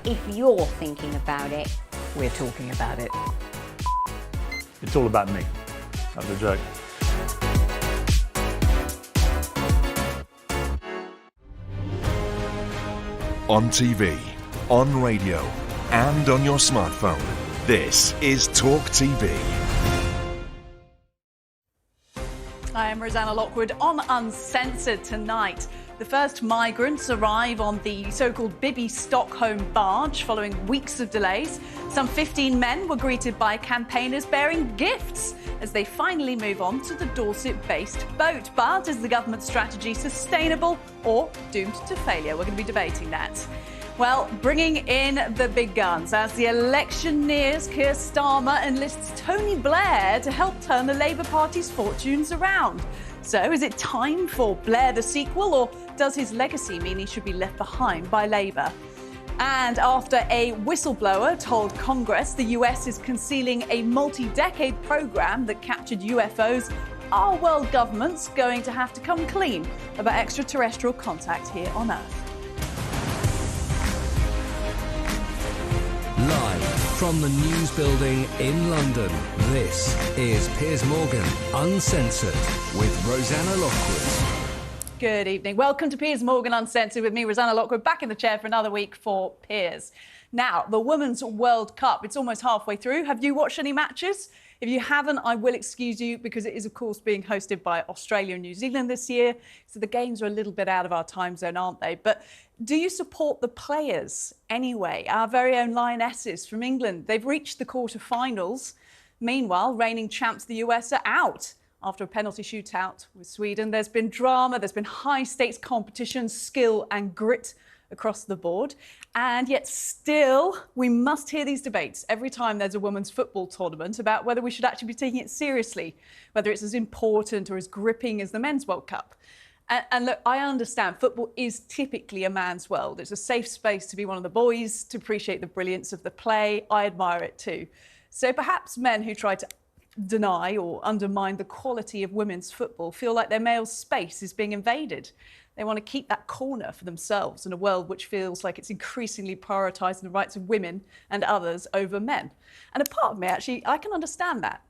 if you're thinking about it, we're talking about it. It's all about me. That was a joke. On TV, on radio, and on your smartphone. This is TalkTV. I am Rosanna Lockwood on Uncensored tonight. The first migrants arrive on the so-called Bibby Stockholm barge following weeks of delays. Some 15 men were greeted by campaigners bearing gifts as they finally move on to the Dorset-based boat. But is the government strategy sustainable or doomed to failure? We're going to be debating that. Well, bringing in the big guns. As the election nears, Keir Starmer enlists Tony Blair to help turn the Labour Party's fortunes around. So is it time for Blair the sequel, or does his legacy mean he should be left behind by Labour? And after a whistleblower told Congress the US is concealing a multi-decade programme that captured UFOs, are world governments going to have to come clean about extraterrestrial contact here on Earth? Live from the News Building in London, this is Piers Morgan Uncensored with Rosanna Lockwood. Good evening. Welcome to Piers Morgan Uncensored with me, Rosanna Lockwood, back in the chair for another week for Piers. Now, the Women's World Cup, it's almost halfway through. Have you watched any matches? If you haven't, I will excuse you because it is, of course, being hosted by Australia and New Zealand this year. So the games are a little bit out of our time zone, aren't they? But do you support the players anyway? Our very own Lionesses from England, they've reached the quarter-finals. Meanwhile, reigning champs the US are out after a penalty shootout with Sweden. There's been drama, there's been high-stakes competition, skill and grit across the board. And yet still, we must hear these debates every time there's a women's football tournament about whether we should actually be taking it seriously, whether it's as important or as gripping as the Men's World Cup. And look, I understand football is typically a man's world. It's a safe space to be one of the boys, to appreciate the brilliance of the play. I admire it too. So perhaps men who try to deny or undermine the quality of women's football feel like their male space is being invaded. They want to keep that corner for themselves in a world which feels like it's increasingly prioritising the rights of women and others over men. And a part of me, actually, I can understand that.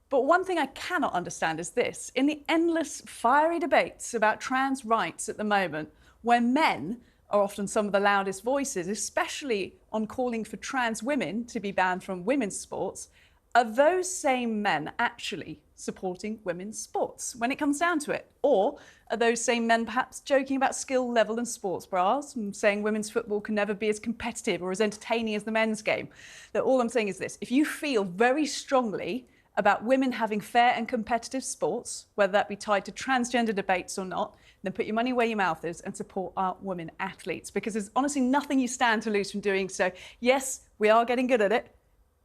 But one thing I cannot understand is this. In the endless fiery debates about trans rights at the moment, where men are often some of the loudest voices, especially on calling for trans women to be banned from women's sports, are those same men actually supporting women's sports when it comes down to it? Or are those same men perhaps joking about skill level and sports bras and saying women's football can never be as competitive or as entertaining as the men's game? That all I'm saying is this: if you feel very strongly about women having fair and competitive sports, whether that be tied to transgender debates or not, then put your money where your mouth is and support our women athletes, because there's honestly nothing you stand to lose from doing so. Yes, we are getting good at it,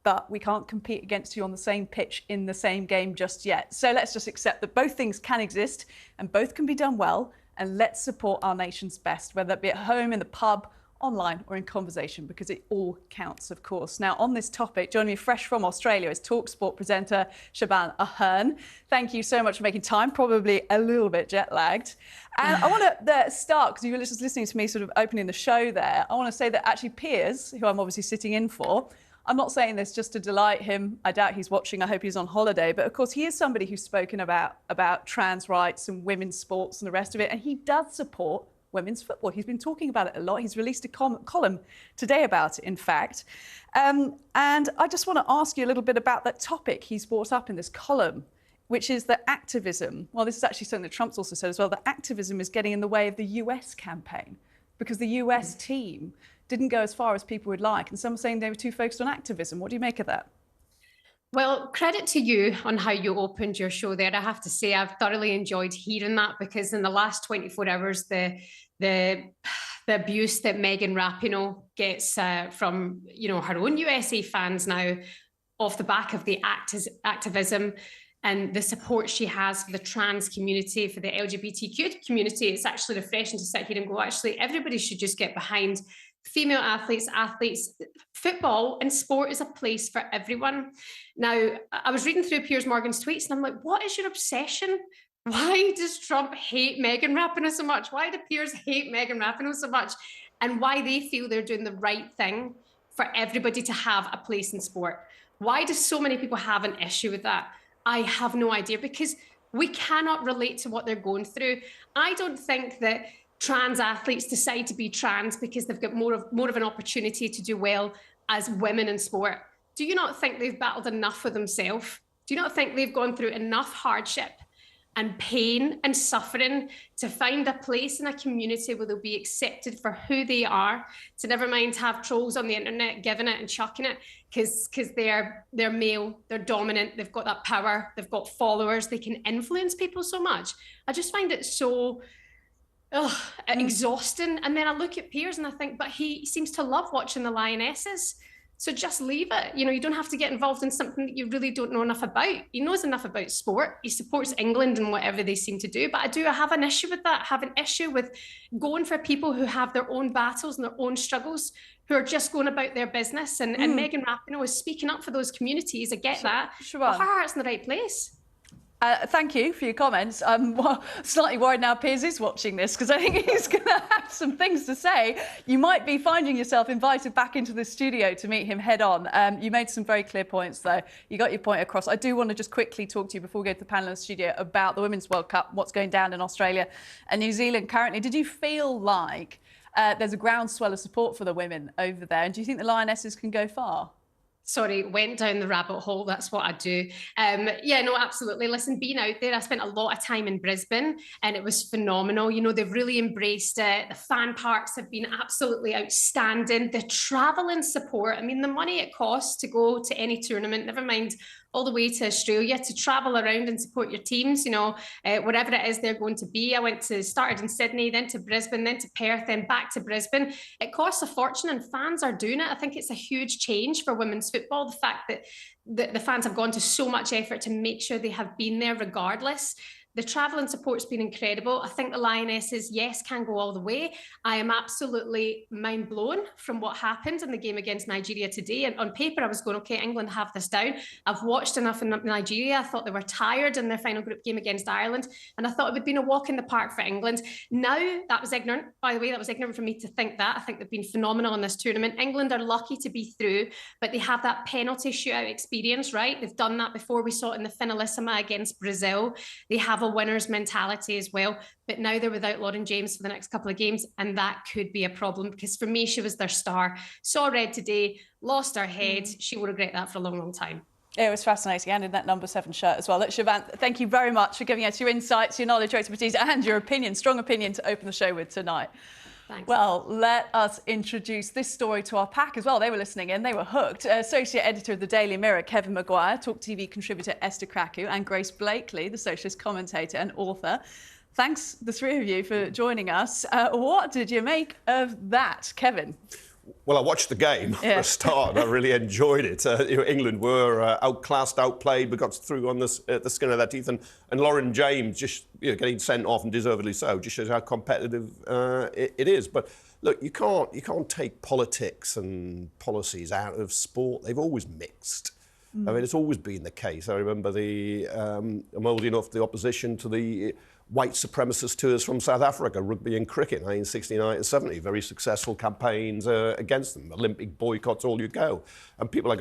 but we can't compete against you on the same pitch in the same game just yet. So let's just accept that both things can exist and both can be done well, and let's support our nation's best, whether that be at home, in the pub, online or in conversation, because it all counts, of course. Now, on this topic, joining me fresh from Australia is TalkSport presenter Shaban Ahern. Thank you so much for making time, probably a little bit jet-lagged. And I want to start, because you were just listening to me sort of opening the show there, I want to say that actually Piers, who I'm obviously sitting in for, I'm not saying this just to delight him. I doubt he's watching. I hope he's on holiday. But of course, he is somebody who's spoken about trans rights and women's sports and the rest of it. And he does support women's football. He's been talking about it a lot. He's released a column today about it, in fact. And I just want to ask you a little bit about that topic he's brought up in this column, which is that activism. Well, this is actually something that Trump's also said as well, that activism is getting in the way of the US campaign because the US team didn't go as far as people would like. And some are saying they were too focused on activism. What do you make of that? Well, credit to you on how you opened your show there. I have to say, I've thoroughly enjoyed hearing that, because in the last 24 hours, the abuse that Megan Rapinoe gets from, her own USA fans now, off the back of the activism and the support she has for the trans community, for the LGBTQ community, it's actually refreshing to sit here and go, actually, everybody should just get behind female athletes. Football and sport is a place for everyone. Now, I was reading through Piers Morgan's tweets and I'm like, what is your obsession? Why does Trump hate Megan Rapinoe so much? Why do Piers hate Megan Rapinoe so much? and why they feel they're doing the right thing for everybody to have a place in sport. Why do so many people have an issue with that? I have no idea, because we cannot relate to what they're going through. I don't think that trans athletes decide to be trans because they've got more of an opportunity to do well as women in sport. Do you not think they've battled enough for themselves? Do you not think they've gone through enough hardship and pain and suffering to find a place in a community where they'll be accepted for who they are, to never mind have trolls on the internet giving it and chucking it because they're male, they're dominant, they've got that power, they've got followers, they can influence people so much. I just find it so exhausting. And then I look at Piers and I think, but he seems to love watching the Lionesses. So just leave it. You know, you don't have to get involved in something that you really don't know enough about. He knows enough about sport. He supports England and whatever they seem to do. But I have an issue with that. I have an issue with going for people who have their own battles and their own struggles, who are just going about their business. And Megan Rapinoe is speaking up for those communities. I get that. But her heart's in the right place. Thank you for your comments. I'm slightly worried now Piers is watching this, because I think he's going to have some things to say. You might be finding yourself invited back into the studio to meet him head on. You made some very clear points, though. You got your point across. I do want to just quickly talk to you before we go to the panel in the studio about the Women's World Cup, what's going down in Australia and New Zealand currently. Did you feel like there's a groundswell of support for the women over there? And do you think the Lionesses can go far? Sorry, went down the rabbit hole. That's what I do. Yeah, no, absolutely. Listen, being out there, I spent a lot of time in Brisbane and it was phenomenal. You know, they've really embraced it. The fan parks have been absolutely outstanding. The travel and support, I mean, the money it costs to go to any tournament, never mind all the way to Australia, to travel around and support your teams, you know, wherever it is they're going to be. Started in Sydney, then to Brisbane, then to Perth, then back to Brisbane. It costs a fortune and fans are doing it. I think it's a huge change for women's football, the fact that the fans have gone to so much effort to make sure they have been there regardless. The travel and support's been incredible. I think the Lionesses, yes, can go all the way. I am absolutely mind blown from what happened in the game against Nigeria today. And on paper, I was going, okay, England have this down. I've watched enough in Nigeria. I thought they were tired in their final group game against Ireland. And I thought it would have been a walk in the park for England. Now, that was ignorant. By the way, that was ignorant for me to think that. I think they've been phenomenal in this tournament. England are lucky to be through, but they have that penalty shootout experience, right? They've done that before. We saw it in the Finalissima against Brazil. They have a winner's mentality as well, but now they're without Lauren James for the next couple of games, and that could be a problem, because for me, she was their star. Saw red today, lost her head. She will regret that for a long, long time. It was fascinating, and in that number 7 shirt as well. Look, Siobhan, thank you very much for giving us your insights, your knowledge, your expertise, and your opinion, strong opinion to open the show with tonight. Thanks. Well, let us introduce this story to our pack as well. They were listening in, they were hooked. Associate Editor of the Daily Mirror, Kevin Maguire, TalkTV contributor Esther Kraku, and Grace Blakely, the socialist commentator and author. Thanks, the three of you, for joining us. What did you make of that, Kevin? Well, I watched the game for a start, and I really enjoyed it. England were outclassed, outplayed, but got through on the skin of their teeth. And Lauren James just getting sent off, and deservedly so, just shows how competitive it is. But look, you can't take politics and policies out of sport. They've always mixed. I mean, it's always been the case. I remember I'm old enough, the opposition to the white supremacist tours from South Africa, rugby and cricket, 1969 and 70, very successful campaigns against them, Olympic boycotts, all you go. And women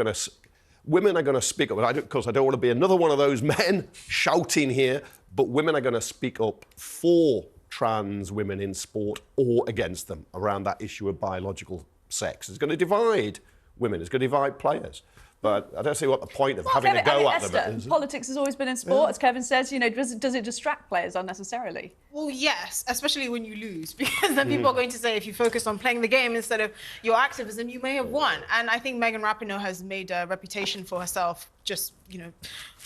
are going to speak up. Because I don't want to be another one of those men shouting here, but women are going to speak up for trans women in sport or against them around that issue of biological sex. It's going to divide women, it's going to divide players. But I don't see what the point of having a go at them is. Politics has always been in sport, as Kevin says. You know, does it distract players unnecessarily? Well, yes, especially when you lose, because then people are going to say if you focus on playing the game instead of your activism, you may have won. And I think Megan Rapinoe has made a reputation for herself, just, you know,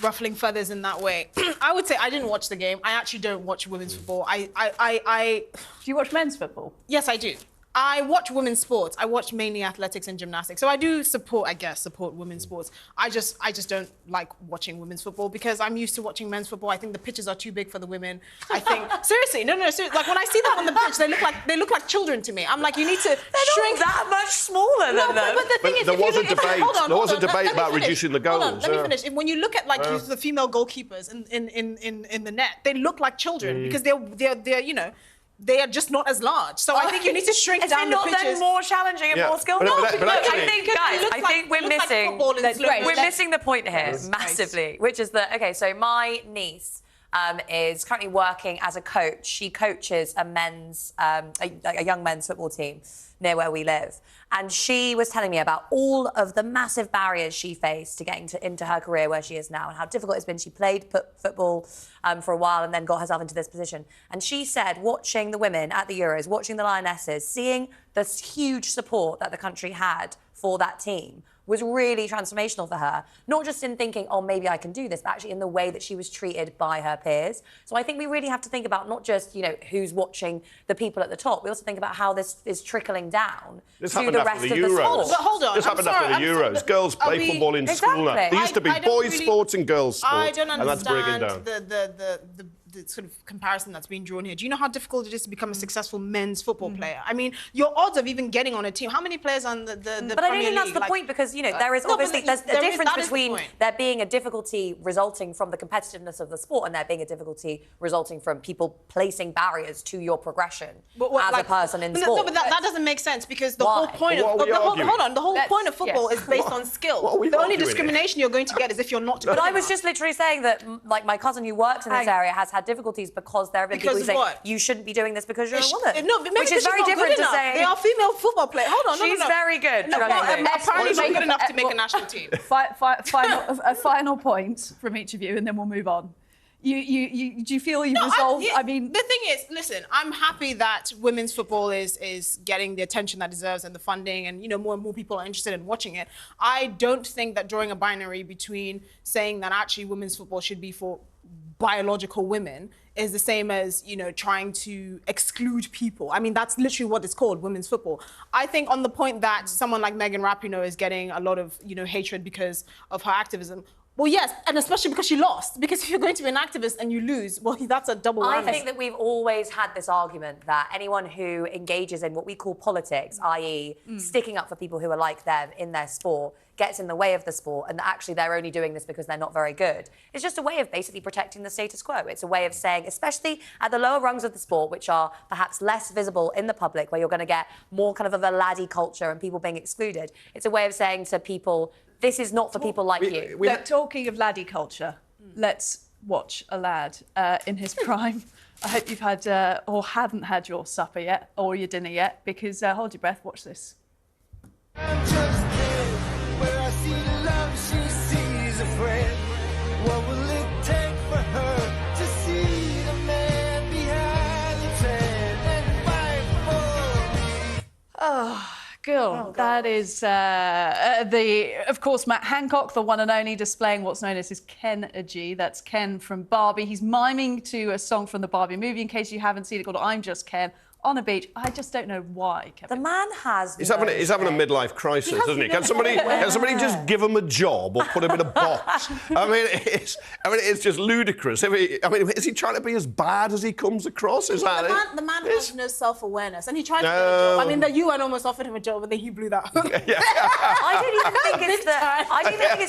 ruffling feathers in that way. I would say I didn't watch the game. I actually don't watch women's football. Do you watch men's football? Yes, I do. I watch women's sports. I watch mainly athletics and gymnastics. So I do support women's sports. I just don't like watching women's football because I'm used to watching men's football. I think the pitches are too big for the women. I think seriously, seriously. Like when I see them on the pitch, they look like children to me. I'm like, you need to shrink that much smaller than them. But the thing is, there was a debate. There was a debate about reducing the goals. Hold on, let me finish. When you look at like the female goalkeepers in the net, they look like children because they're they are just not as large. So I think you need to shrink Is down it the not pitches. then more challenging and Yeah. more skillful? But actually- I think, guys, I think we're missing. We're missing the point here massively, which is that so my niece is currently working as a coach. She coaches a young men's football team near where we live. And she was telling me about all of the massive barriers she faced to getting into her career where she is now and how difficult it's been. She played football for a while and then got herself into this position. And she said watching the women at the Euros, watching the Lionesses, seeing this huge support that the country had for that team was really transformational for her, not just in thinking, oh, maybe I can do this, but actually in the way that she was treated by her peers. So I think we really have to think about not just, who's watching the people at the top, we also think about how this is trickling down to the rest of the sport. But hold on, This happened after the Euros. Girls play football in school now. There used to be boys' sports and girls' sports. I don't and that's breaking understand down. the sort of comparison that's being drawn here. Do you know how difficult it is to become a successful men's football player? I mean, your odds of even getting on a team, how many players on the But I don't think that's the point, because, there is obviously, there's a difference between there being a difficulty resulting from the competitiveness of the sport and there being a difficulty resulting from people placing barriers to your progression as a person in sport. No, but that doesn't make sense, because the whole point of the whole point of football is based on skill. The only discrimination you're going to get is if you're not good But I enough. was just literally saying that, my cousin who works in this area has had difficulties because there have been people who say you shouldn't be doing this because you're a woman. No, maybe which is very different to saying they are female football players. Hold on, she's very good. Apparently not good enough to make a national team. A final point from each of you, and then we'll move on. Do you feel you've resolved? I mean, the thing is, listen, I'm happy that women's football is getting the attention that it deserves and the funding, and more and more people are interested in watching it. I don't think that drawing a binary between saying that actually women's football should be for biological women is the same as, trying to exclude people. I mean, that's literally what it's called, women's football. I think on the point that someone like Megan Rapinoe is getting a lot of, hatred because of her activism, well, yes, and especially because she lost. Because if you're going to be an activist and you lose, well, that's a double whammy. I think that we've always had this argument that anyone who engages in what we call politics, i.e. sticking up for people who are like them in their sport, gets in the way of the sport, and that actually they're only doing this because they're not very good. It's just a way of basically protecting the status quo. It's a way of saying, especially at the lower rungs of the sport, which are perhaps less visible in the public, where you're going to get more kind of a laddie culture and people being excluded. It's a way of saying to people, this is not for people like you. Look, talking of laddie culture, let's watch a lad in his prime. I hope you've had or haven't had your supper yet or your dinner yet, because hold your breath, watch this. What will it take for her to see the man behind the tent and fight for me? Oh, girl, that is of course, Matt Hancock, the one and only, displaying what's known as his Ken-a-G. That's Ken from Barbie. He's miming to a song from the Barbie movie, in case you haven't seen it, called I'm Just Ken, on a beach. I just don't know why, Kevin. The man has He's having a midlife crisis, isn't he? Can somebody just give him a job or put him in a box? I mean, it's just ludicrous. Is he trying to be as bad as he comes across? Is that it? The man has no self-awareness, and he tried to get a job. I mean, the UN almost offered him a job, but then he blew that. I don't even think it's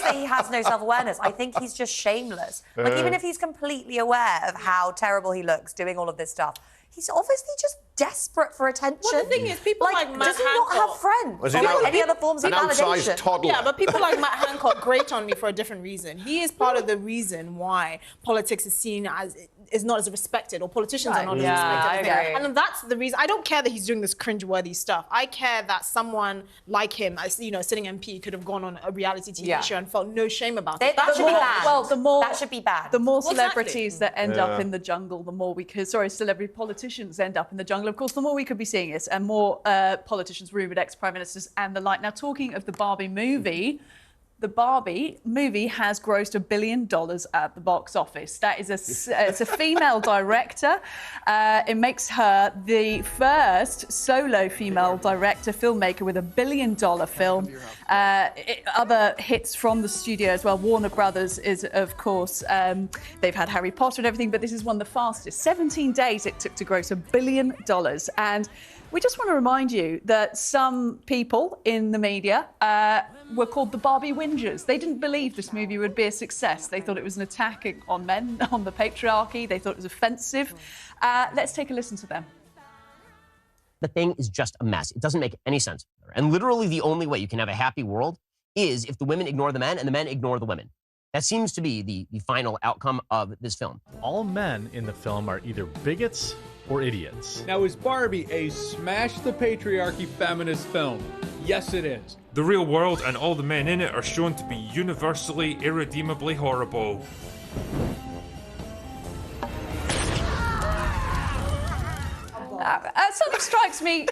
that he has no self-awareness. I think he's just shameless. Like, even if he's completely aware of how terrible he looks doing all of this stuff, he's obviously just desperate for attention. Well, the thing is, people like Matt does he not have friends? Was he Or any other forms of an outsized validation? toddler? Yeah, but people like Matt Hancock grate on me for a different reason. He is part of the reason why politics is seen as is not as respected, or politicians are not as respected. I agree. And that's the reason. I don't care that he's doing this cringeworthy stuff. I care that someone like him, as sitting MP, could have gone on a reality TV show and felt no shame about it. That should be bad. Well, that should be bad. The more celebrities that end up in the jungle, the more celebrity politicians end up in the jungle. Of course, the more we could be seeing this, and more politicians, rumoured ex-prime ministers and the like. Now, talking of the Barbie movie, the Barbie movie has grossed $1 billion at the box office. That is it's a female director. It makes her the first solo female director filmmaker with $1 billion film. Other hits from the studio as well. Warner Brothers is, of course, they've had Harry Potter and everything, but this is one of the fastest. 17 days it took to gross $1 billion. And we just want to remind you that some people in the media were called the Barbie whingers. They didn't believe this movie would be a success. They thought it was an attack on men, on the patriarchy. They thought it was offensive. Let's take a listen to them. The thing is just a mess. It doesn't make any sense. And literally the only way you can have a happy world is if the women ignore the men and the men ignore the women. That seems to be the final outcome of this film. All men in the film are either bigots or idiots. Now, is Barbie a smash the patriarchy feminist film? Yes, it is. The real world and all the men in it are shown to be universally, irredeemably horrible. Something strikes me,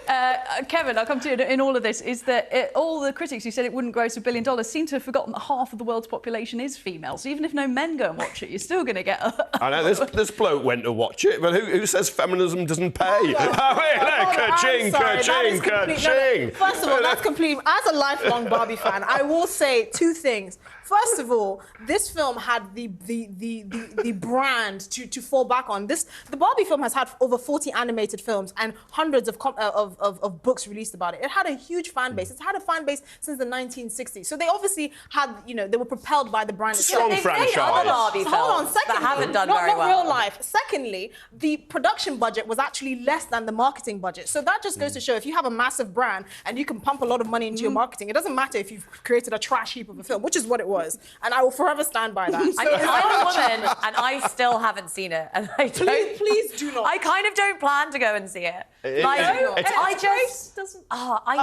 Kevin, I'll come to you in all of this, is that all the critics who said it wouldn't gross $1 billion seem to have forgotten that half of the world's population is female. So even if no men go and watch it, you're still going to get I know, this bloke went to watch it, but who says feminism doesn't pay? Ka-ching, ka-ching, ka-ching. First of all, that's complete. As a lifelong Barbie fan, I will say two things. First of all, this film had the brand to fall back on. The Barbie film has had over 40 animated films and hundreds of books released about it. It had a huge fan base. It's had a fan base since the 1960s. So they obviously had, they were propelled by the brand. Strong franchise. Barbie films hold on, secondly, that haven't done not very well. real life. Secondly, the production budget was actually less than the marketing budget. So that just goes to show if you have a massive brand and you can pump a lot of money into your marketing, it doesn't matter if you've created a trash heap of a film, which is what it was. And I will forever stand by that. So I'm a woman and I still haven't seen it. And I don't, please do not. I kind of don't plan to go and see it. I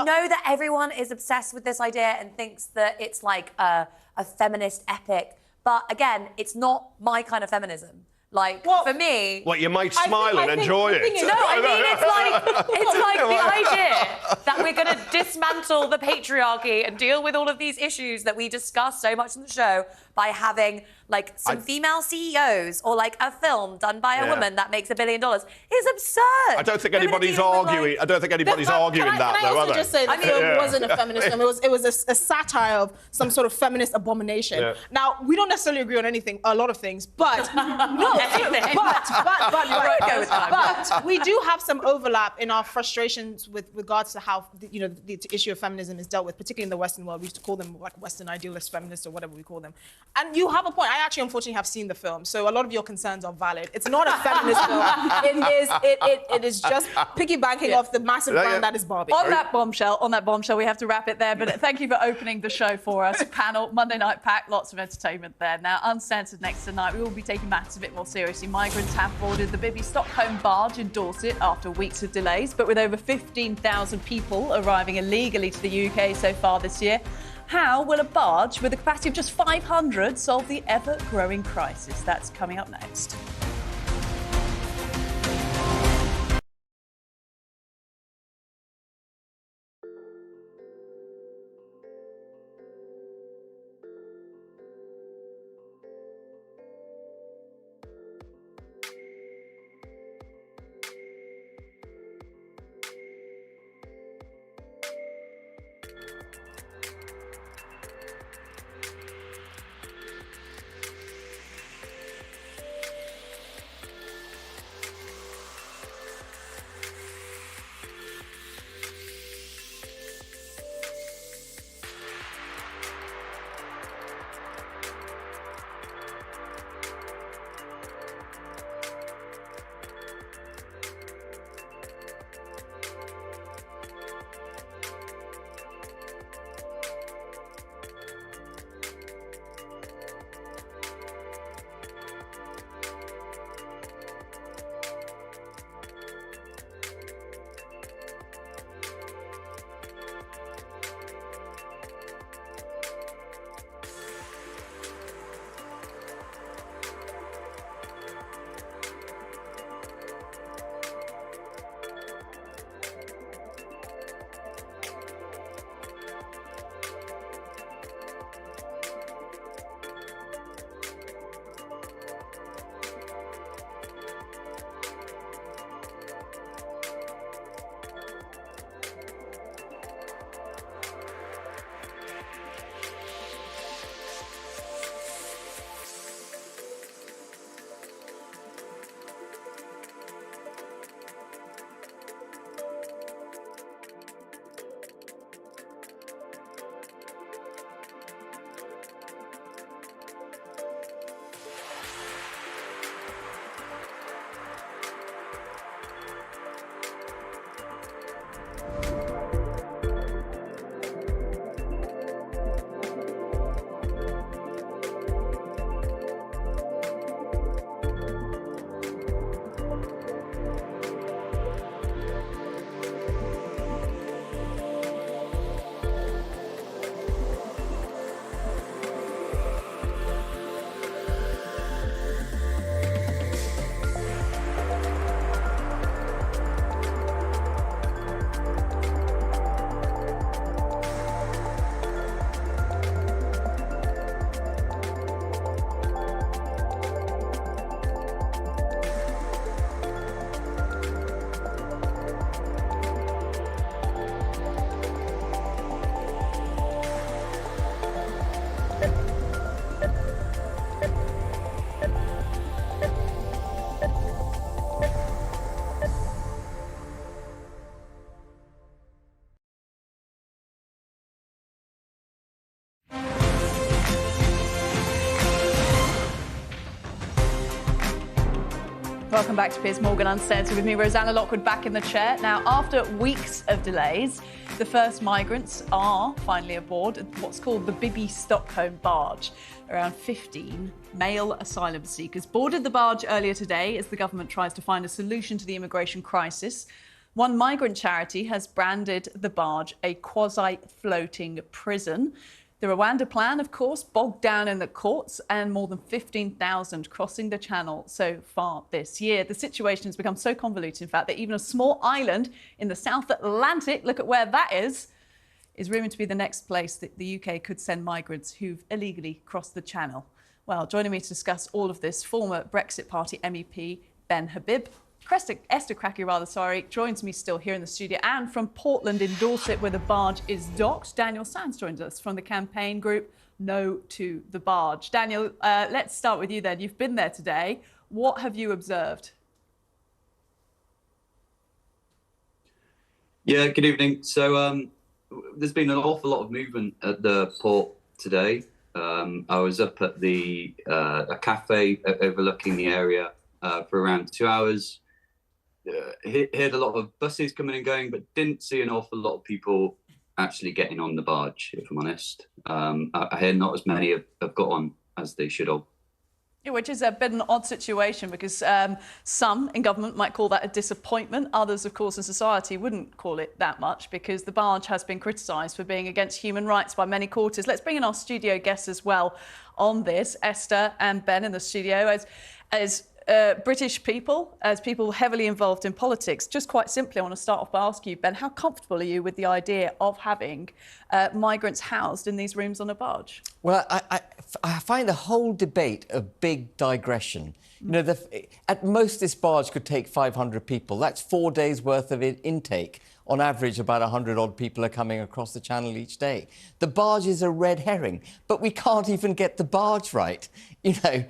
know that everyone is obsessed with this idea and thinks that it's like a feminist epic. But again, it's not my kind of feminism. Like, for me... What, you might smile and enjoy it? No, I mean, it's like the idea that we're going to dismantle the patriarchy and deal with all of these issues that we discuss so much in the show by having, like, some female CEOs or, like, a film done by a woman that makes $1 billion is absurd. I don't think anybody's arguing. I don't think anybody's arguing that, though, are they? Can I also just say the film wasn't a feminist film. It was a satire of some sort of feminist abomination. Yeah. Now, we don't necessarily agree on anything, a lot of things, but but we do have some overlap in our frustrations with regards to how the issue of feminism is dealt with, particularly in the Western world. We used to call them like Western idealist feminists or whatever we call them. And you have a point. I actually, unfortunately, have seen the film, so a lot of your concerns are valid. It's not a feminist film. It is just piggybacking off the massive brand that is Barbie. On that bombshell, we have to wrap it there. But thank you for opening the show for us. Panel, Monday Night Pack, lots of entertainment there. Now, Uncensored next tonight. We will be taking matters a bit more seriously. Migrants have boarded the Bibby Stockholm barge in Dorset after weeks of delays. But with over 15,000 people arriving illegally to the UK so far this year, how will a barge with a capacity of just 500 solve the ever-growing crisis? That's coming up next. Welcome back to Piers Morgan Uncensored with me, Rosanna Lockwood, back in the chair. Now, after weeks of delays, the first migrants are finally aboard what's called the Bibby Stockholm barge. Around 15 male asylum seekers boarded the barge earlier today as the government tries to find a solution to the immigration crisis. One migrant charity has branded the barge a quasi-floating prison. The Rwanda plan, of course, bogged down in the courts and more than 15,000 crossing the channel so far this year. The situation has become so convoluted, in fact, that even a small island in the South Atlantic, look at where that is rumoured to be the next place that the UK could send migrants who've illegally crossed the channel. Well, joining me to discuss all of this, former Brexit Party MEP Ben Habib. Esther Cracky, joins me still here in the studio, and from Portland in Dorset, where the barge is docked, Daniel Sands joins us from the campaign group No to the Barge. Daniel, let's start with you then. You've been there today. What have you observed? Yeah, good evening. So there's been an awful lot of movement at the port today. I was up at a cafe overlooking the area for around 2 hours. Heard a lot of buses coming and going, but didn't see an awful lot of people actually getting on the barge, if I'm honest. I hear not as many have got on as they should have. Yeah, which is a bit an odd situation because some in government might call that a disappointment. Others, of course, in society wouldn't call it that much because the barge has been criticised for being against human rights by many quarters. Let's bring in our studio guests as well on this. Esther and Ben in the studio. As British people, as people heavily involved in politics, just quite simply, I want to start off by asking you, Ben, how comfortable are you with the idea of having migrants housed in these rooms on a barge? Well, I find the whole debate a big digression. You know, at most this barge could take 500 people. That's 4 days' worth of intake. On average, about 100-odd people are coming across the channel each day. The barge is a red herring, but we can't even get the barge right. You know,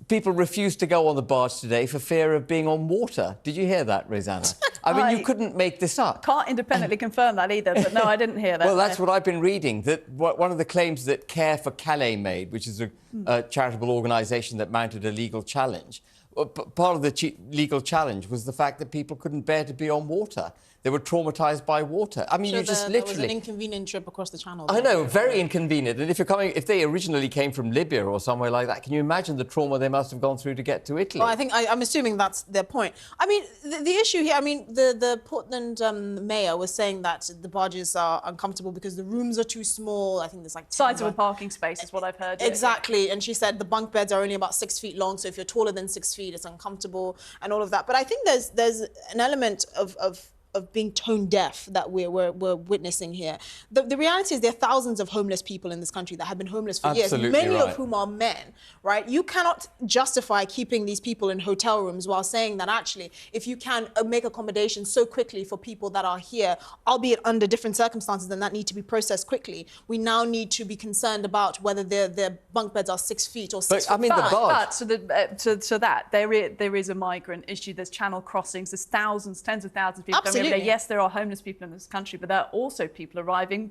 people refuse to go on the barge today for fear of being on water. Did you hear that, Rosanna? I mean, you couldn't make this up. Can't independently confirm that either, but no, I didn't hear that. Well, that's what I've been reading, that one of the claims that Care for Calais made, which is a charitable organisation that mounted a legal challenge, part of the legal challenge was the fact that people couldn't bear to be on water. They were traumatised by water. I mean, you just literally... There was an inconvenient trip across the channel. I know, very inconvenient. And if they originally came from Libya or somewhere like that, can you imagine the trauma they must have gone through to get to Italy? Well, I'm assuming that's their point. I mean, the issue here, I mean, the Portland mayor was saying that the barges are uncomfortable because the rooms are too small. I think there's like... Size of a parking space is what I've heard. Exactly. Yeah. And she said the bunk beds are only about 6 feet long, so if you're taller than 6 feet, it's uncomfortable and all of that. But I think there's an element of being tone deaf that we're witnessing here. The reality is there are thousands of homeless people in this country that have been homeless for years, many of whom are men, right? You cannot justify keeping these people in hotel rooms while saying that actually, if you can make accommodations so quickly for people that are here, albeit under different circumstances and that need to be processed quickly, we now need to be concerned about whether their bunk beds are 6 feet or 6 feet. I mean, the barge... But there is a migrant issue. There's channel crossings. There's thousands, tens of thousands of people. Absolutely. Yes, there are homeless people in this country, but there are also people arriving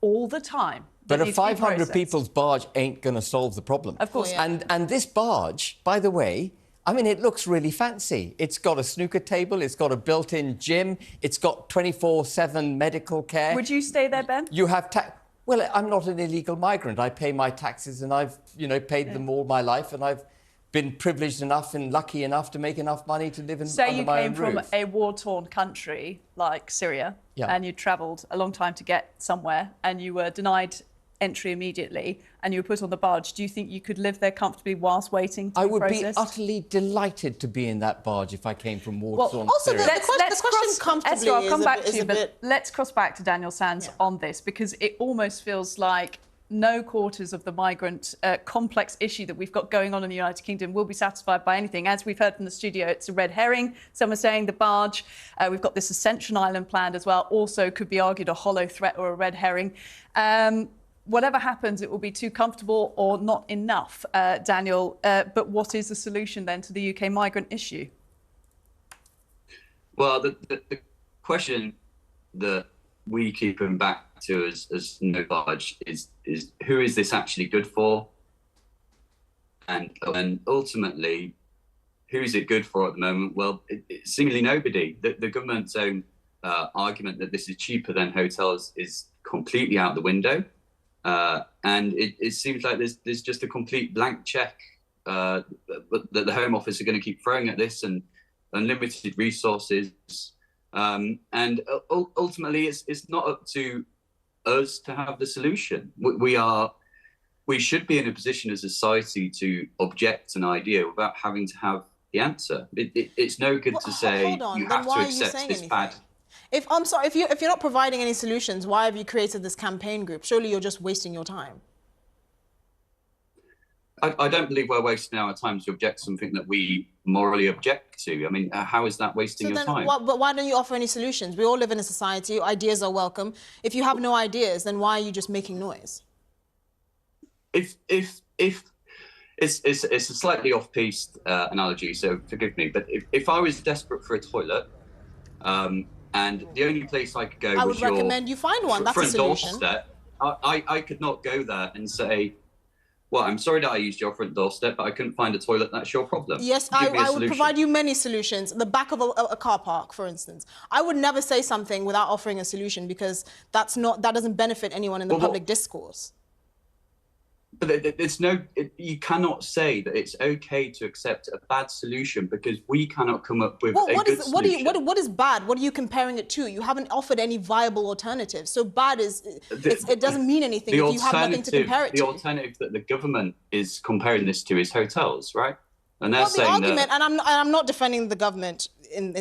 all the time. But a 500 people's barge ain't going to solve the problem. Of course. And this barge, by the way, I mean, it looks really fancy. It's got a snooker table, it's got a built-in gym, it's got 24/7 medical care. Would you stay there, Ben? You have Well, I'm not an illegal migrant. I pay my taxes and I've, paid them all my life, and I've been privileged enough and lucky enough to make enough money to live under my own roof. Say you came from a war-torn country like Syria, and you travelled a long time to get somewhere, and you were denied entry immediately, and you were put on the barge. Do you think you could live there comfortably whilst waiting to be processed? I would be utterly delighted to be in that barge if I came from war-torn Syria. The question comfortably Esther, I'll come back to you, but let's cross back to Daniel Sands on this, because it almost feels like no quarters of the migrant complex issue that we've got going on in the United Kingdom will be satisfied by anything. As we've heard from the studio, it's a red herring. Some are saying the barge. We've got this Ascension Island planned as well. Also could be argued a hollow threat or a red herring. Whatever happens, it will be too comfortable or not enough, Daniel. But what is the solution then to the UK migrant issue? Well, the question that we keep coming back to as no barge is who is this actually good for? And ultimately, who is it good for at the moment? Well, it's seemingly nobody. The government's own argument that this is cheaper than hotels is completely out the window. And it seems like there's just a complete blank check that the Home Office are going to keep throwing at this, and unlimited resources. And ultimately, it's not up to us to have the solution. We should be in a position as a society to object an idea without having to have the answer. It's no good to say you have to accept this bad. If you're not providing any solutions, why have you created this campaign group? Surely you're just wasting your time. I don't believe we're wasting our time to object to something that we morally object to. I mean, how is that wasting your time? But why don't you offer any solutions? We all live in a society. Ideas are welcome. If you have no ideas, then why are you just making noise? If it's a slightly off-piste analogy, so forgive me, but if I was desperate for a toilet, and the only place I could go I was would recommend you find one. That's a front solution. doorstep, I could not go there and say, well, I'm sorry that I used your front doorstep, but I couldn't find a toilet. That's your problem. Yes, I would provide you many solutions. The back of a car park, for instance. I would never say something without offering a solution, because that doesn't benefit anyone in the public discourse. But you cannot say that it's okay to accept a bad solution because we cannot come up with a good solution. What is bad? What are you comparing it to? You haven't offered any viable alternatives. So bad it doesn't mean anything if you have nothing to compare it to. The alternative that the government is comparing this to is hotels, right? And they're Well, the saying argument, that... and I'm not defending the government,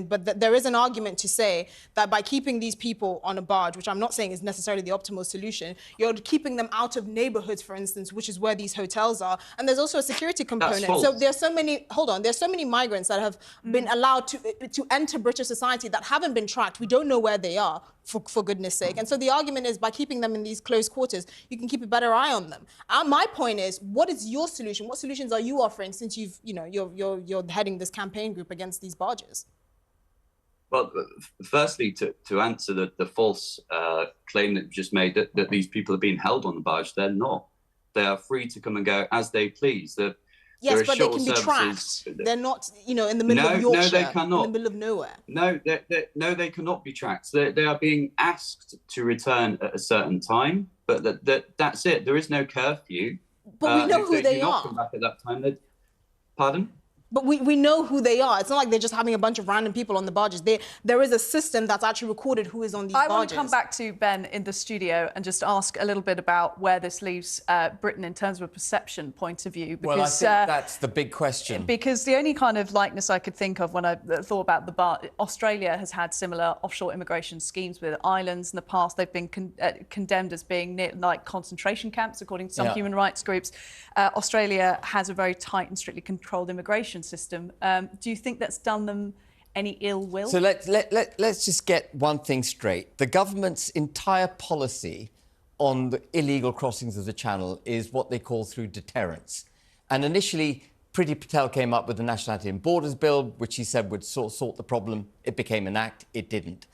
but there is an argument to say that by keeping these people on a barge, which I'm not saying is necessarily the optimal solution, you're keeping them out of neighborhoods, for instance, which is where these hotels are. And there's also a security component. So there's so many, there's so many migrants that have been allowed to enter British society that haven't been tracked. We don't know where they are, for goodness sake. And so the argument is by keeping them in these close quarters, you can keep a better eye on them. My point is, what is your solution? What solutions are you offering since you're heading this campaign group against these barges? Well, firstly, to answer the false claim that you just made that these people are being held on the barge, they're not. They are free to come and go as they please. Yes, but they can be tracked. They're not, in the middle of Yorkshire, no, they cannot. in the middle of nowhere. No, they cannot be tracked. They are being asked to return at a certain time, but that's it. There is no curfew. But we know who they do are. not come back at that time. Pardon? But we know who they are. It's not like they're just having a bunch of random people on the barges. There is a system that's actually recorded who is on these barges. I want to come back to Ben in the studio and just ask a little bit about where this leaves Britain in terms of a perception point of view. Because, well, I think that's the big question. Because the only kind of likeness I could think of when I thought about the barge, Australia has had similar offshore immigration schemes with islands in the past. They've been condemned as being like concentration camps, according to some human rights groups. Australia has a very tight and strictly controlled immigration system. Do you think that's done them any ill will? So let's just get one thing straight. The government's entire policy on the illegal crossings of the Channel is what they call through deterrence. And initially, Priti Patel came up with the Nationality and Borders Bill, which he said would sort the problem. It became an act. It didn't.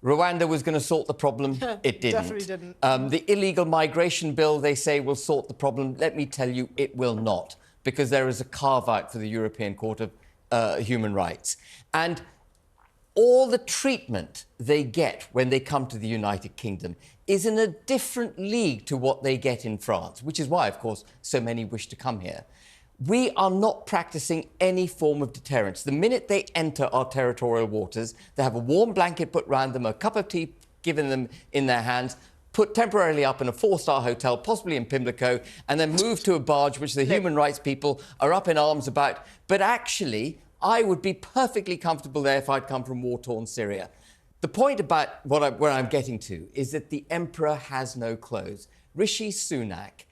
Rwanda was going to sort the problem. It didn't. Definitely didn't. The illegal migration bill, they say, will sort the problem. Let me tell you, it will not, because there is a carve-out for the European Court of Human Rights. And all the treatment they get when they come to the United Kingdom is in a different league to what they get in France, which is why, of course, so many wish to come here. We are not practicing any form of deterrence. The minute they enter our territorial waters, they have a warm blanket put round them, a cup of tea given them in their hands, put temporarily up in a 4-star hotel, possibly in Pimlico, and then move to a barge, which the human rights people are up in arms about. But actually, I would be perfectly comfortable there if I'd come from war-torn Syria. The point about where I'm getting to is that the emperor has no clothes. Rishi Sunak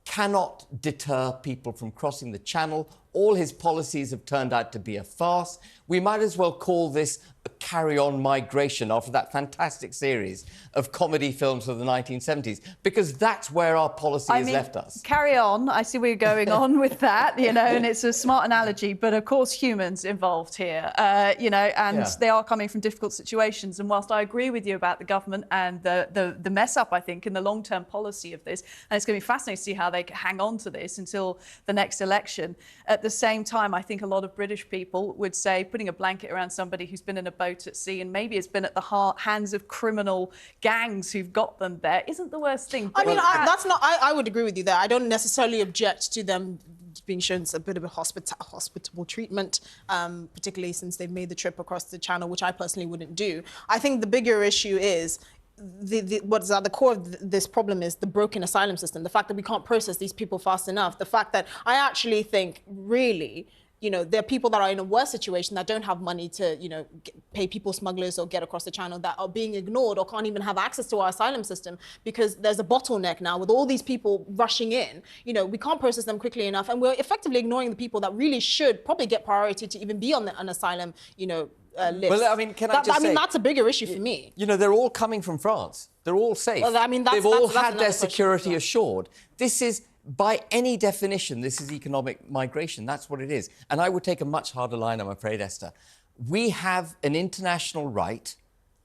cannot deter people from crossing the Channel. All his policies have turned out to be a farce. We might as well call this a carry-on migration after that fantastic series of comedy films of the 1970s, because that's where our policy has left us. Carry on. I see where you're going on with that, and it's a smart analogy, but of course humans involved here, and they are coming from difficult situations. And whilst I agree with you about the government and the mess up, I think, in the long-term policy of this, and it's going to be fascinating to see how they hang on to this until the next election, at the same time, I think a lot of British people would say putting a blanket around somebody who's been in a boat at sea and maybe has been at the hands of criminal gangs who've got them there isn't the worst thing. I mean, I would agree with you there. I don't necessarily object to them being shown a bit of a hospitable treatment, particularly since they've made the trip across the channel, which I personally wouldn't do. I think the bigger issue is what's at the core of this problem is the broken asylum system, the fact that we can't process these people fast enough, the fact that I actually think really, you know, there are people that are in a worse situation that don't have money to, you know, pay people smugglers or get across the channel, that are being ignored or can't even have access to our asylum system because there's a bottleneck now with all these people rushing in. You know, we can't process them quickly enough, and we're effectively ignoring the people that really should probably get priority to even be on an asylum, you know, list. Well, I mean, I mean, that's a bigger issue for me. You know, they're all coming from France. They're all safe. Well, I mean, they've all had their security assured. This is, by any definition, this is economic migration. That's what it is. And I would take a much harder line, I'm afraid, Esther. We have an international right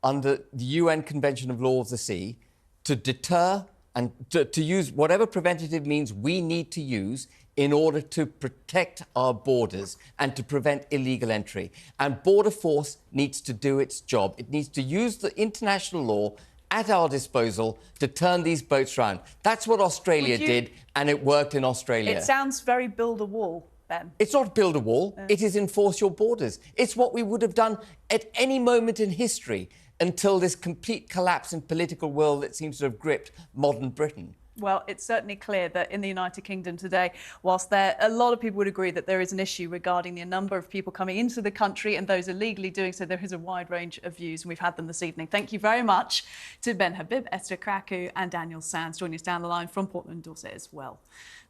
under the UN Convention of Law of the Sea to deter and to use whatever preventative means we need to use in order to protect our borders and to prevent illegal entry. And Border Force needs to do its job. It needs to use the international law at our disposal to turn these boats around. That's what Australia did, and it worked in Australia. It sounds very build a wall, Ben. It's not build a wall, it is enforce your borders. It's what we would have done at any moment in history until this complete collapse in political world that seems to have gripped modern Britain. Well, it's certainly clear that in the United Kingdom today, whilst a lot of people would agree that there is an issue regarding the number of people coming into the country and those illegally doing so, there is a wide range of views, and we've had them this evening. Thank you very much to Ben Habib, Esther Kraku and Daniel Sands joining us down the line from Portland, Dorset as well.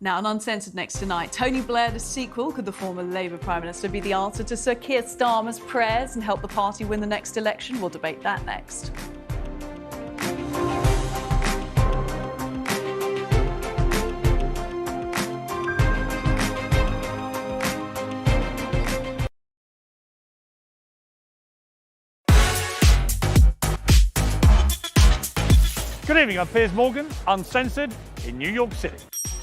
Now, on Uncensored next tonight, Tony Blair, the sequel. Could the former Labour Prime Minister be the answer to Sir Keir Starmer's prayers and help the party win the next election? We'll debate that next. Good evening, I'm Piers Morgan, Uncensored in New York City.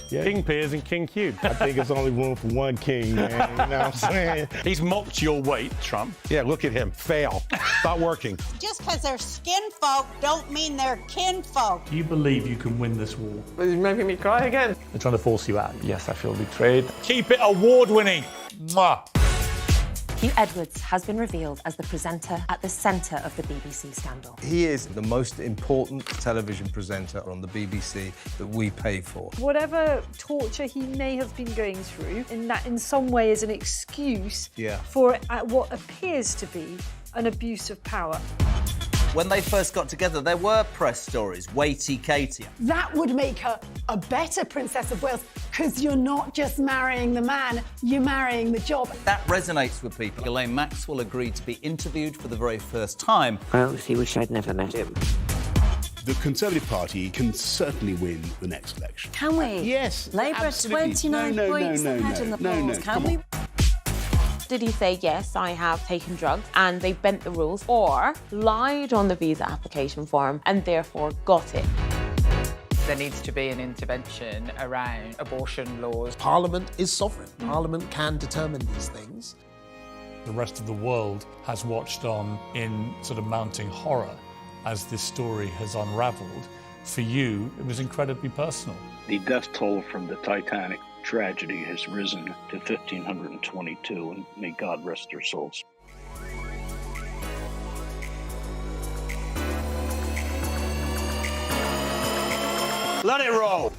Yeah. King Piers and King Q. I think it's only room for one king, man. You know what I'm saying? He's mocked your weight, Trump. Yeah, look at him. Fail. Not working. Just because they're skin folk don't mean they're kin folk. Do you believe you can win this war? He's making me cry again. They're trying to force you out. Yes, I feel betrayed. Keep it award-winning. Mwah. Hugh Edwards has been revealed as the presenter at the centre of the BBC scandal. He is the most important television presenter on the BBC that we pay for. Whatever torture he may have been going through, in some way is an excuse for what appears to be an abuse of power. When they first got together, there were press stories, weighty Katie. That would make her a better Princess of Wales, because you're not just marrying the man, you're marrying the job. That resonates with people. Ghislaine Maxwell agreed to be interviewed for the very first time. I honestly wish I'd never met him. The Conservative Party can certainly win the next election. Can we? Yes, Labour absolutely. 29 points ahead in the polls. Can we? Did he say, yes, I have taken drugs and they bent the rules, or lied on the visa application form and therefore got it? There needs to be an intervention around abortion laws. Parliament is sovereign. Parliament can determine these things. The rest of the world has watched on in sort of mounting horror as this story has unravelled. For you, it was incredibly personal. The death toll from the Titanic tragedy has risen to 1,522, and may God rest their souls. Let it roll.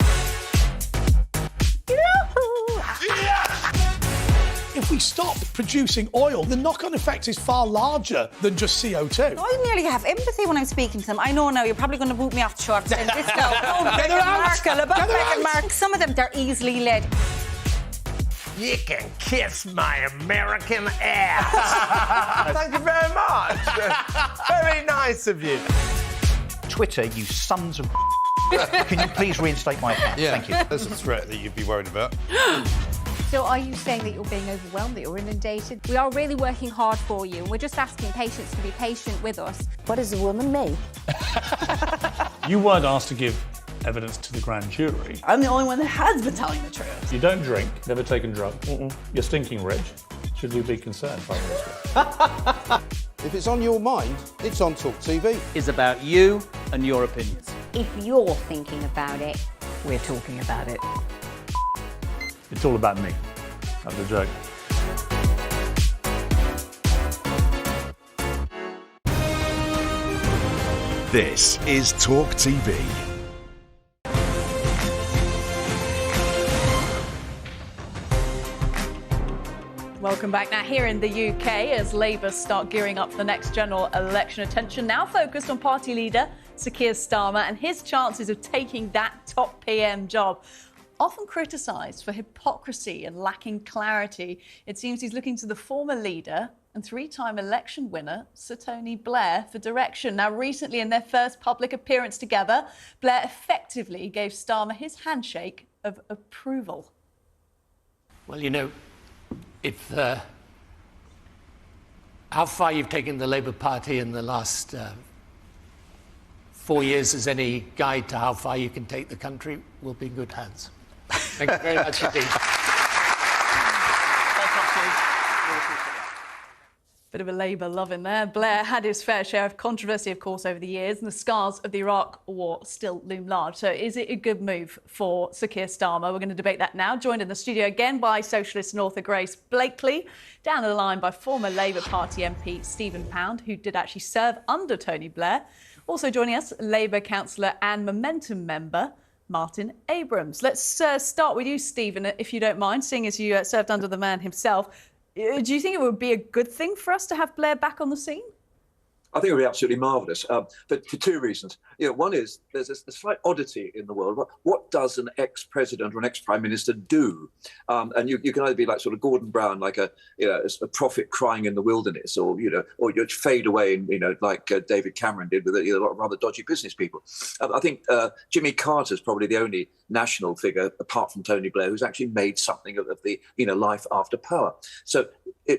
If we stop producing oil, the knock-on effect is far larger than just CO2. I nearly have empathy when I'm speaking to them. I know now you're probably going to boot me off the short saying this go. Meghan Markle. Some of them, they're easily led. You can kiss my American ass. Thank you very much. Very nice of you. Twitter, you sons of Can you please reinstate my account? Yeah, thank you. There's a threat that you'd be worried about. So are you saying that you're being overwhelmed, that you're inundated? We are really working hard for you. We're just asking patients to be patient with us. What is a woman made? You weren't asked to give evidence to the grand jury. I'm the only one that has been telling the truth. You don't drink, never taken drugs. You're stinking rich. Should we be concerned, Prime Minister? If it's on your mind, it's on TalkTV. Is about you and your opinions. If you're thinking about it, we're talking about it. It's all about me. That's a joke. This is TalkTV. Welcome back. Now, here in the UK, as Labour start gearing up for the next general election, attention now focused on party leader Sir Keir Starmer and his chances of taking that top PM job. Often criticised for hypocrisy and lacking clarity, it seems he's looking to the former leader and three-time election winner, Sir Tony Blair, for direction. Now, recently, in their first public appearance together, Blair effectively gave Starmer his handshake of approval. Well, you know, if how far you've taken the Labour Party in the last 4 years is any guide to how far you can take the country, will be in good hands. Thank you very much indeed. Bit of a Labour love in there. Blair had his fair share of controversy, of course, over the years, and the scars of the Iraq War still loom large. So is it a good move for Sir Keir Starmer? We're going to debate that now. Joined in the studio again by socialist and author Grace Blakely. Down the line by former Labour Party MP Stephen Pound, who did actually serve under Tony Blair. Also joining us, Labour councillor and Momentum member Martin Abrams. Let's start with you, Stephen, if you don't mind, seeing as you served under the man himself. Do you think it would be a good thing for us to have Blair back on the scene? I think it would be absolutely marvellous for two reasons. You know, one is there's a slight oddity in the world. What does an ex-president or an ex-prime minister do? And you can either be like sort of Gordon Brown, like a prophet crying in the wilderness, or or you fade away, and like David Cameron did with a lot of rather dodgy business people. I think Jimmy Carter's probably the only national figure, apart from Tony Blair, who's actually made something of the life after power. So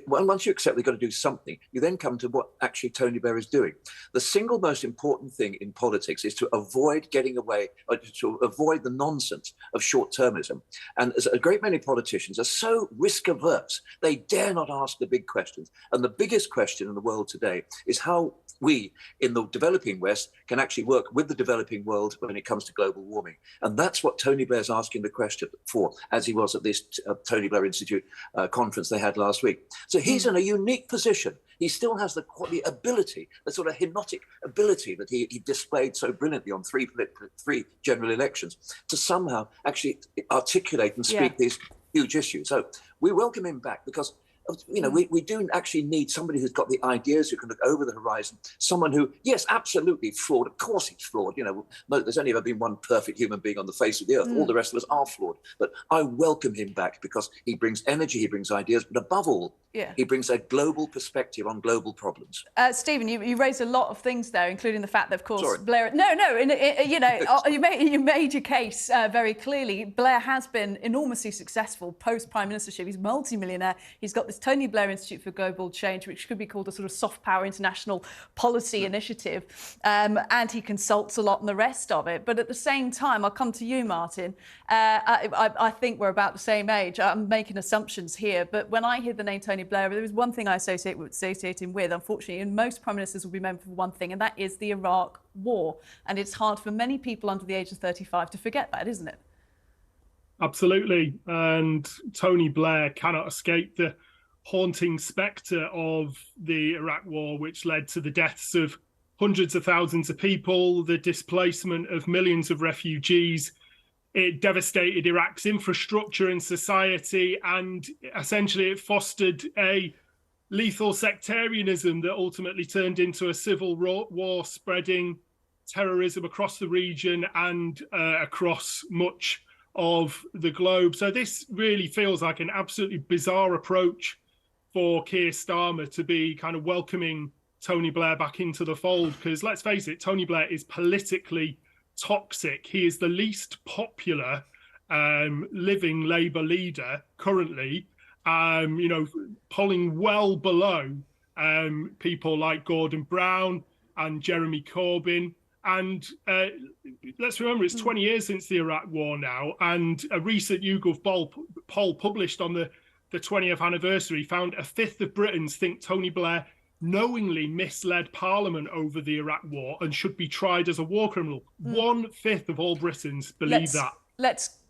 once you accept they've got to do something, you then come to what actually Tony Blair is doing. The single most important thing in politics is to avoid getting away, or to avoid the nonsense of short-termism. And a great many politicians are so risk-averse, they dare not ask the big questions. And the biggest question in the world today is how we in the developing West can actually work with the developing world when it comes to global warming. And that's what Tony Blair's asking the question for, as he was at this Tony Blair Institute conference they had last week. So he's in a unique position. He still has the ability, the sort of hypnotic ability that he displayed so brilliantly on three general elections, to somehow actually articulate and speak these huge issues. So we welcome him back because we do actually need somebody who's got the ideas, who can look over the horizon, someone who, yes, absolutely flawed. Of course he's flawed. There's only ever been one perfect human being on the face of the earth. All the rest of us are flawed. But I welcome him back because he brings energy, he brings ideas, but above all, he brings a global perspective on global problems. Stephen, you raised a lot of things there, including the fact that, of course, Blair... you made your case very clearly. Blair has been enormously successful post-prime ministership. He's multi-millionaire. He's got this Tony Blair Institute for Global Change, which could be called a sort of soft power international policy initiative. And he consults a lot and the rest of it. But at the same time, I'll come to you, Martin. I think we're about the same age. I'm making assumptions here. But when I hear the name Tony Blair, there is one thing I associate him with, unfortunately, and most prime ministers will be remembered for one thing, and that is the Iraq War. And it's hard for many people under the age of 35 to forget that, isn't it? Absolutely. And Tony Blair cannot escape the haunting spectre of the Iraq War, which led to the deaths of hundreds of thousands of people, the displacement of millions of refugees. It devastated Iraq's infrastructure and society, and essentially it fostered a lethal sectarianism that ultimately turned into a civil war, spreading terrorism across the region and across much of the globe. So this really feels like an absolutely bizarre approach for Keir Starmer to be kind of welcoming Tony Blair back into the fold, because let's face it, Tony Blair is politically toxic. He is the least popular living Labour leader currently, polling well below people like Gordon Brown and Jeremy Corbyn And let's remember, it's 20 years since the Iraq War now, and a recent YouGov poll published on the 20th anniversary found a fifth of Britons think Tony Blair knowingly misled Parliament over the Iraq War and should be tried as a war criminal. 1/5 of all Britons believe that.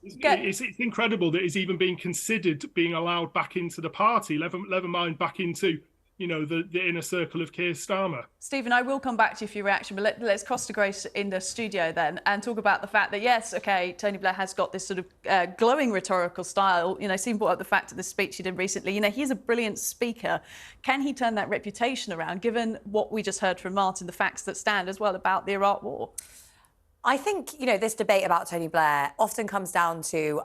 It's incredible that he's even being considered being allowed back into the party, never mind back into the inner circle of Keir Starmer. Stephen, I will come back to you for your reaction, but let's cross to Grace in the studio then and talk about the fact that, yes, OK, Tony Blair has got this sort of glowing rhetorical style. Stephen brought up the fact of the speech he did recently. He's a brilliant speaker. Can he turn that reputation around, given what we just heard from Martin, the facts that stand as well about the Iraq War? I think, this debate about Tony Blair often comes down to,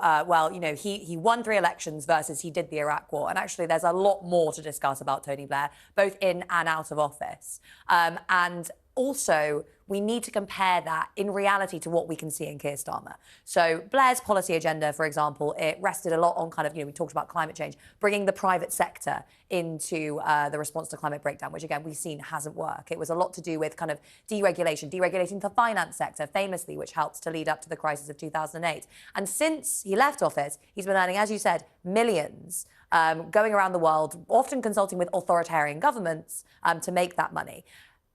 he won 3 elections versus he did the Iraq War. And actually, there's a lot more to discuss about Tony Blair, both in and out of office. And also, we need to compare that in reality to what we can see in Keir Starmer. So Blair's policy agenda, for example, it rested a lot on we talked about climate change, bringing the private sector into the response to climate breakdown, which again, we've seen hasn't worked. It was a lot to do with kind of deregulating the finance sector, famously, which helped to lead up to the crisis of 2008. And since he left office, he's been earning, as you said, millions, going around the world, often consulting with authoritarian governments to make that money.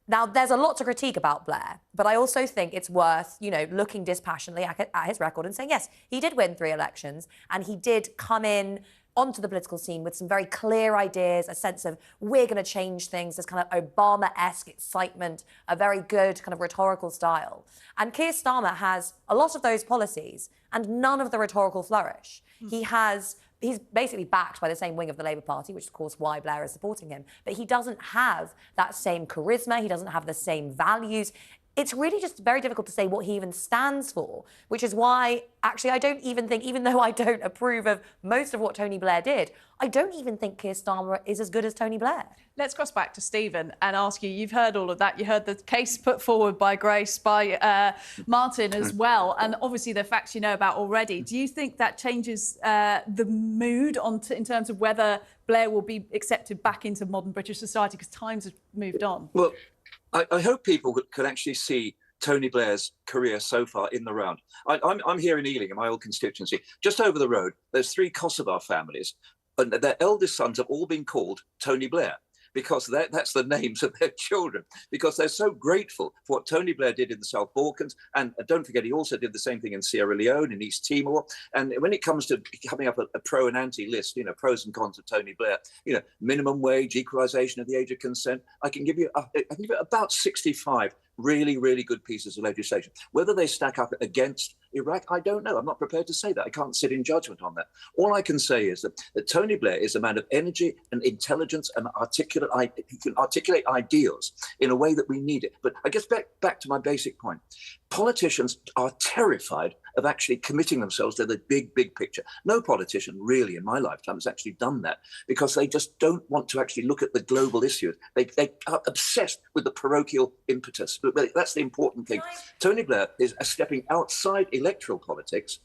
Now, there's a lot to critique about Blair, but I also think it's worth, looking dispassionately at his record and saying, yes, he did win 3 elections and he did come in onto the political scene with some very clear ideas, a sense of we're going to change things, this kind of Obama-esque excitement, a very good kind of rhetorical style. And Keir Starmer has a lot of those policies and none of the rhetorical flourish. He's basically backed by the same wing of the Labour Party, which is, of course, why Blair is supporting him. But he doesn't have that same charisma. He doesn't have the same values. It's really just very difficult to say what he even stands for, which is why, actually, I don't even think, even though I don't approve of most of what Tony Blair did, I don't even think Keir Starmer is as good as Tony Blair. Let's cross back to Stephen and ask you, you've heard all of that. You heard the case put forward by Grace, by Martin as well, and obviously the facts you know about already. Do you think that changes the mood in terms of whether Blair will be accepted back into modern British society, because times have moved on? Well, I hope people could actually see Tony Blair's career so far in the round. I'm here in Ealing, in my old constituency. Just over the road, there's 3 Kosovar families, and their eldest sons have all been called Tony Blair, because that's the names of their children, because they're so grateful for what Tony Blair did in the South Balkans. And don't forget, he also did the same thing in Sierra Leone, in East Timor. And when it comes to coming up a pro and anti list, pros and cons of Tony Blair, minimum wage, equalisation of the age of consent, I can give you about 65 really, really good pieces of legislation. Whether they stack up against Iraq, I don't know. I'm not prepared to say that. I can't sit in judgment on that. All I can say is that Tony Blair is a man of energy and intelligence and he can articulate ideals in a way that we need it. But I guess back to my basic point. Politicians are terrified of actually committing themselves to the big picture. No politician really in my lifetime has actually done that, because they just don't want to actually look at the global issues. They are obsessed with the parochial impetus. But that's the important thing. Tony Blair is stepping outside electoral politics,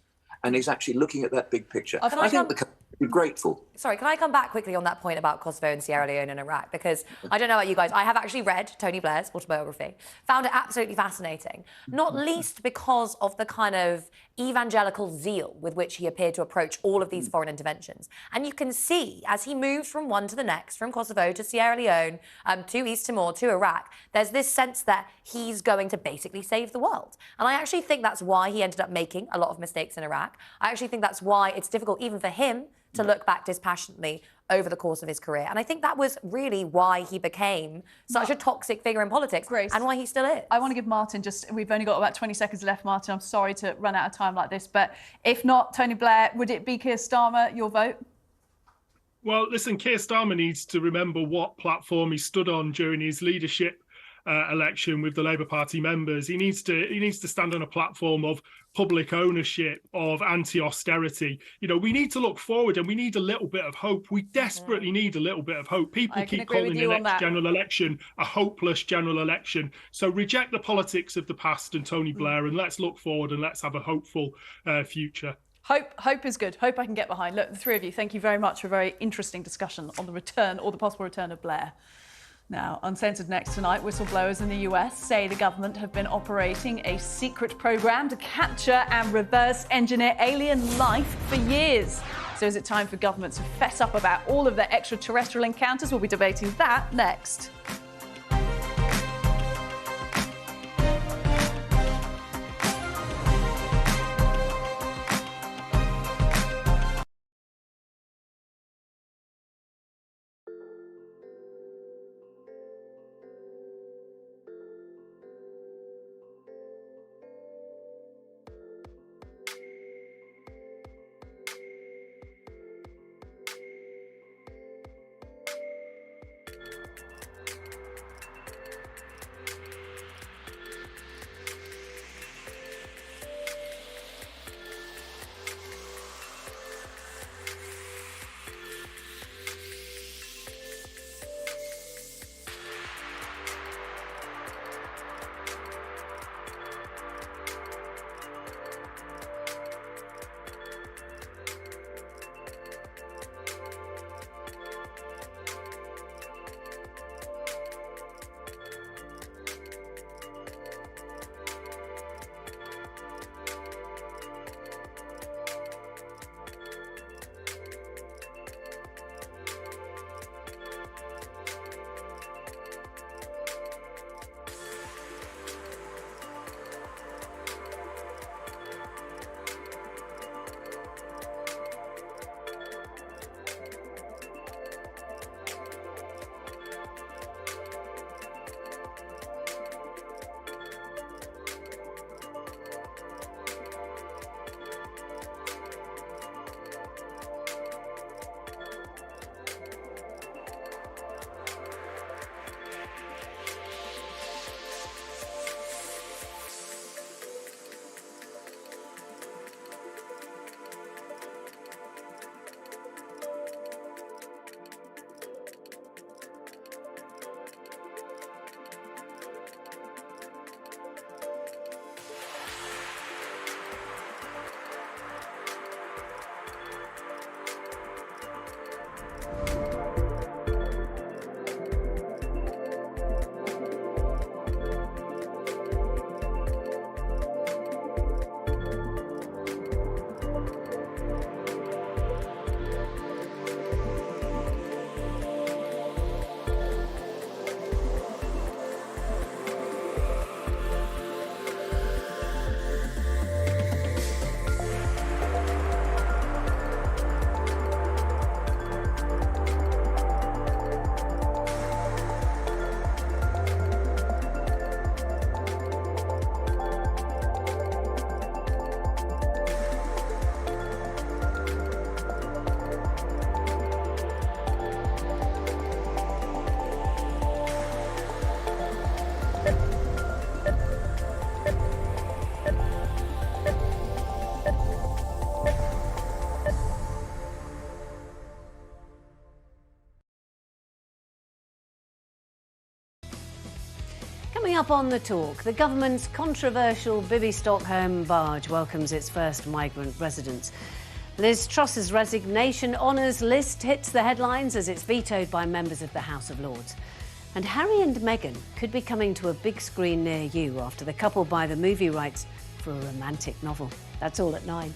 and he's actually looking at that big picture. I think the country would be grateful. Sorry, can I come back quickly on that point about Kosovo and Sierra Leone and Iraq? Because I don't know about you guys, I have actually read Tony Blair's autobiography, found it absolutely fascinating, not least because of the kind of evangelical zeal with which he appeared to approach all of these foreign interventions. And you can see, as he moves from one to the next, from Kosovo to Sierra Leone, to East Timor, to Iraq, there's this sense that he's going to basically save the world. And I actually think that's why he ended up making a lot of mistakes in Iraq. I actually think that's why it's difficult even for him to look back dispassionately over the course of his career. And I think that was really why he became such a toxic figure in politics, Grace, and why he still is. I want to give Martin we've only got about 20 seconds left, Martin. I'm sorry to run out of time like this, but if not Tony Blair, would it be Keir Starmer, your vote? Well, listen, Keir Starmer needs to remember what platform he stood on during his leadership election with the Labour Party members. He needs to stand on a platform of public ownership, of anti-austerity. We need to look forward, and we need a little bit of hope. We desperately need a little bit of hope. People keep calling the next general election a hopeless general election. So reject the politics of the past and Tony Blair, and let's look forward and let's have a hopeful future. Hope is good. Hope I can get behind. Look, the 3 of you, thank you very much for a very interesting discussion on the return or the possible return of Blair. Now, Uncensored next tonight, whistleblowers in the US say the government have been operating a secret program to capture and reverse engineer alien life for years. So is it time for governments to fess up about all of their extraterrestrial encounters? We'll be debating that next. Coming up on The Talk, the government's controversial Bibby Stockholm barge welcomes its first migrant residents. Liz Truss's resignation honours list hits the headlines as it's vetoed by members of the House of Lords. And Harry and Meghan could be coming to a big screen near you after the couple buy the movie rights for a romantic novel. That's all at 9.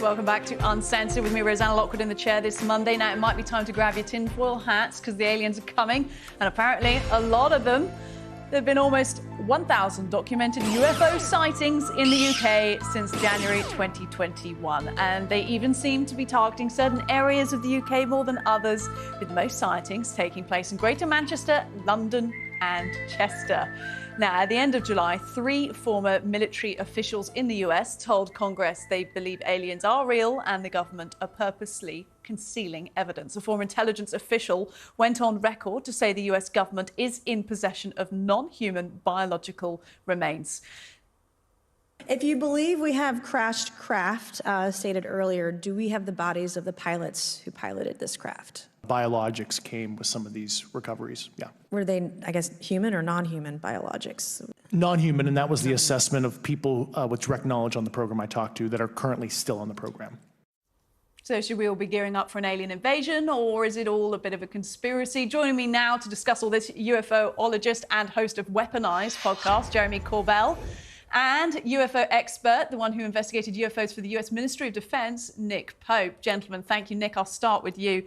Welcome back to Uncensored with me, Rosanna Lockwood, in the chair this Monday. Now, it might be time to grab your tinfoil hats because the aliens are coming, and apparently a lot of them. There have been almost 1,000 documented UFO sightings in the UK since January 2021, and they even seem to be targeting certain areas of the UK more than others, with most sightings taking place in Greater Manchester, London and Chester. Now, at the end of July, 3 former military officials in the US told Congress they believe aliens are real and the government are purposely concealing evidence. A former intelligence official went on record to say the US government is in possession of non-human biological remains. If you believe we have crashed craft, stated earlier, do we have the bodies of the pilots who piloted this craft? Biologics came with some of these recoveries, yeah. Were they, I guess, human or non-human biologics? Non-human, and that was the assessment of people with direct knowledge on the program I talked to that are currently still on the program. So should we all be gearing up for an alien invasion, or is it all a bit of a conspiracy? Joining me now to discuss all this, UFOologist and host of Weaponized podcast, Jeremy Corbell, and UFO expert, the one who investigated UFOs for the US Ministry of Defense, Nick Pope. Gentlemen, thank you. Nick, I'll start with you.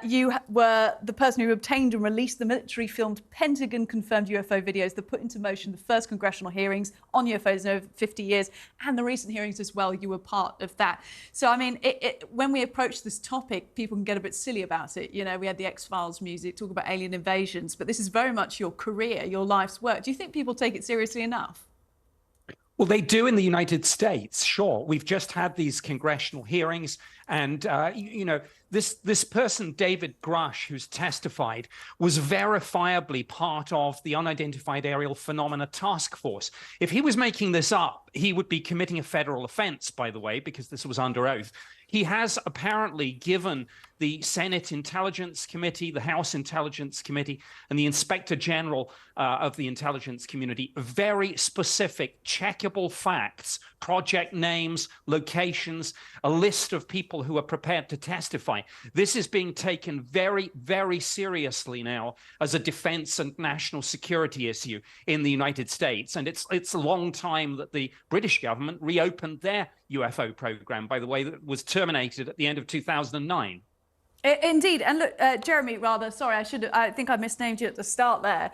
You were the person who obtained and released the military-filmed Pentagon-confirmed UFO videos that put into motion the first congressional hearings on UFOs in over 50 years, and the recent hearings as well. You were part of that. So, I mean, when we approach this topic, people can get a bit silly about it. You know, we had the X-Files music, talk about alien invasions, but this is very much your career, your life's work. Do you think people take it seriously enough? Well, they do in the United States, sure. We've just had these congressional hearings, and you know, this person, David Grush, who's testified, was verifiably part of the Unidentified Aerial Phenomena Task Force. If he was making this up, he would be committing a federal offense, by the way, because this was under oath. He has apparently given the Senate Intelligence Committee, the House Intelligence Committee, and the Inspector General of the intelligence community very specific, checkable facts, project names, locations, a list of people who are prepared to testify. This is being taken very, very seriously now as a defense and national security issue in the United States. And it's a long time that the British government reopened their UFO program, by the way, that was terminated at the end of 2009. Indeed. And look, Jeremy, I think I misnamed you at the start there.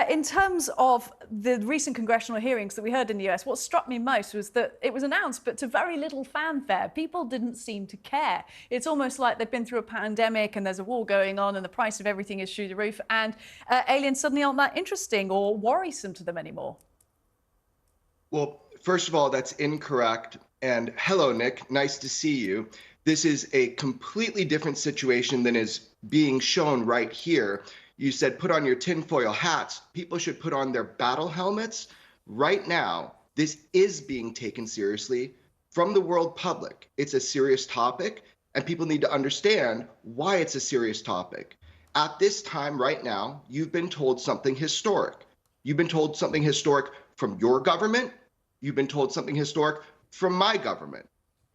In terms of the recent congressional hearings that we heard in the US, what struck me most was that it was announced, but to very little fanfare. People didn't seem to care. It's almost like they've been through a pandemic and there's a war going on and the price of everything is through the roof, and aliens suddenly aren't that interesting or worrisome to them anymore. Well, first of all, that's incorrect. And hello, Nick. Nice to see you. This is a completely different situation than is being shown right here. You said put on your tinfoil hats. People should put on their battle helmets. Right now, this is being taken seriously from the world public. It's a serious topic, and people need to understand why it's a serious topic. At this time right now, you've been told something historic. You've been told something historic from your government. You've been told something historic from my government.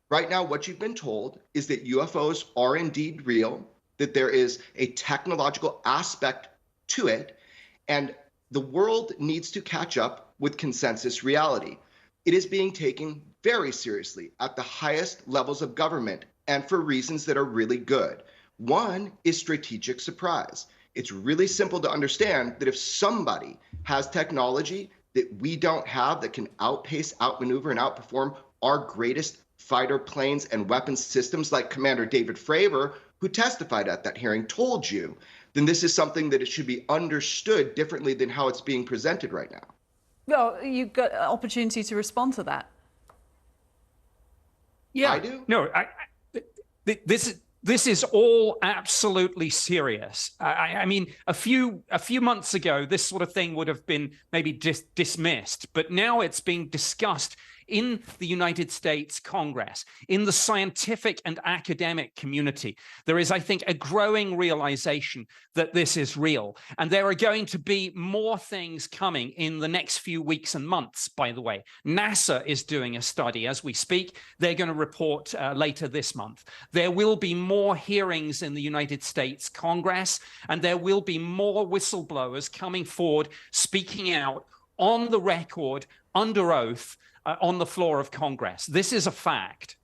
Right now, what you've been told is that UFOs are indeed real, that there is a technological aspect to it, and the world needs to catch up with consensus reality. It is being taken very seriously at the highest levels of government, and for reasons that are really good. One is strategic surprise. It's really simple to understand that if somebody has technology that we don't have that can outpace, outmaneuver, and outperform our greatest fighter planes and weapons systems, like Commander David Fravor, who testified at that hearing, told you, then this is something that it should be understood differently than how it's being presented right now. Well, you've got an opportunity to respond to that. Yeah, I do. No, this is all absolutely serious. I mean, a few months ago, this sort of thing would have been maybe dismissed, but now it's being discussed in the United States Congress, in the scientific and academic community. There is, I think, a growing realization that this is real. And there are going to be more things coming in the next few weeks and months, by the way. NASA is doing a study as we speak. They're going to report later this month. There will be more hearings in the United States Congress, and there will be more whistleblowers coming forward, speaking out on the record, under oath, on the floor of Congress. This is a fact.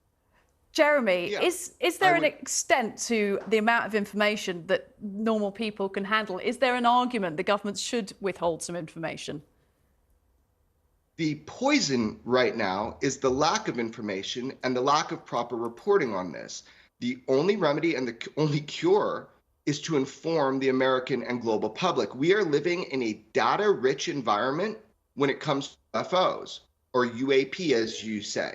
Jeremy, is there an extent to the amount of information that normal people can handle? Is there an argument the government should withhold some information? The poison right now is the lack of information and the lack of proper reporting on this. The only remedy and the only cure is to inform the American and global public. We are living in a data-rich environment when it comes to UFOs, or UAP, as you say.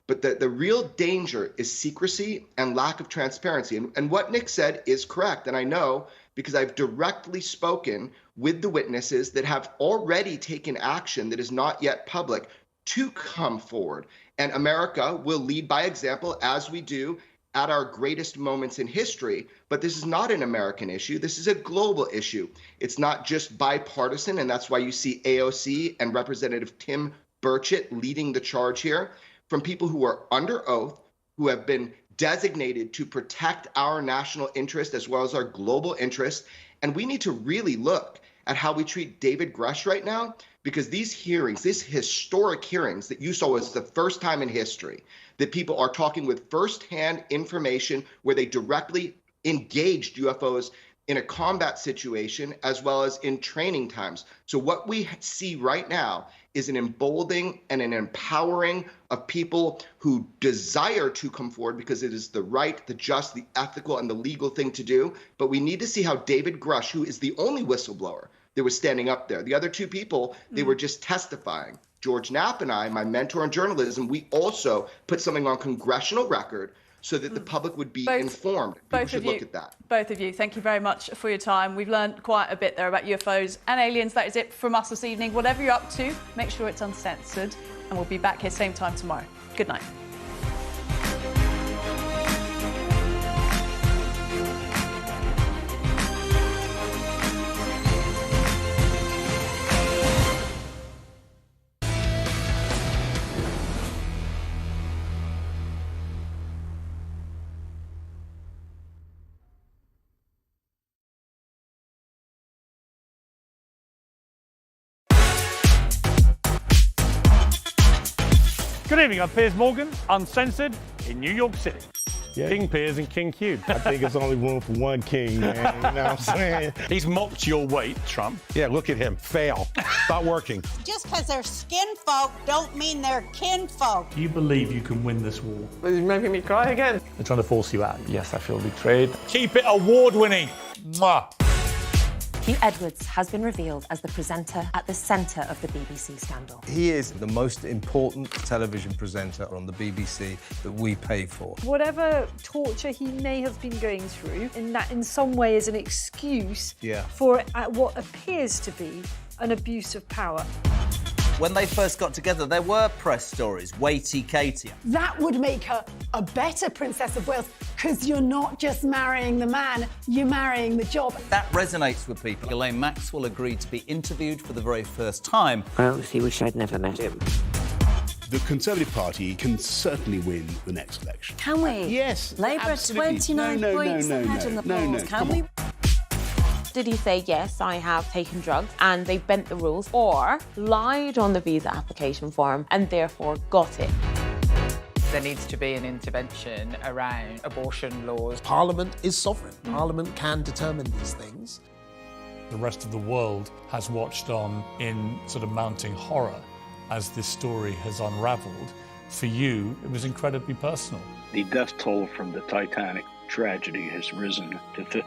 But the real danger is secrecy and lack of transparency. And what Nick said is correct. And I know because I've directly spoken with the witnesses that have already taken action that is not yet public to come forward. And America will lead by example, as we do at our greatest moments in history. But this is not an American issue. This is a global issue. It's not just bipartisan. And that's why you see AOC and Representative Tim Burchett leading the charge here, from people who are under oath, who have been designated to protect our national interest as well as our global interest. And we need to really look at how we treat David Grush right now, because these hearings, these historic hearings that you saw, was the first time in history that people are talking with firsthand information where they directly engaged UFOs in a combat situation as well as in training times. So what we see right now is an emboldening and an empowering of people who desire to come forward because it is the right, the just, the ethical, and the legal thing to do. But we need to see how David Grush, who is the only whistleblower that was standing up there, the other two people, they were just testifying. George Knapp and I, my mentor in journalism, we also put something on congressional record so that the public would be informed. People should look at that. Both of you, thank you very much for your time. We've learned quite a bit there about UFOs and aliens. That is it from us this evening. Whatever you're up to, make sure it's uncensored. And we'll be back here same time tomorrow. Good night. Good evening, I'm Piers Morgan, Uncensored in New York City. Yeah. King Piers and King Q. I think there's only room for one king, man. You know what I'm saying? He's mocked your weight, Trump. Yeah, look at him. Fail. Not working. Just because they're skin folk don't mean they're kin folk. Do you believe you can win this war? He's making me cry again. They're trying to force you out. Yes, I feel betrayed. Keep it award-winning. Mwah. Hugh Edwards has been revealed as the presenter at the centre of the BBC scandal. He is the most important television presenter on the BBC that we pay for. Whatever torture he may have been going through, in some way is an excuse Yeah. for what appears to be an abuse of power. When they first got together, there were press stories, weighty Katie. That would make her a better Princess of Wales, because you're not just marrying the man, you're marrying the job. That resonates with people. Ghislaine Maxwell agreed to be interviewed for the very first time. I honestly wish I'd never met him. The Conservative Party can certainly win the next election. Can we? Yes. Labour absolutely. 29 points ahead in the polls. Can we? Did he say, yes, I have taken drugs and they bent the rules, or lied on the visa application form and therefore got it? There needs to be an intervention around abortion laws. Parliament is sovereign. Parliament can determine these things. The rest of the world has watched on in sort of mounting horror as this story has unravelled. For you, it was incredibly personal. The death toll from the Titanic tragedy has risen to 15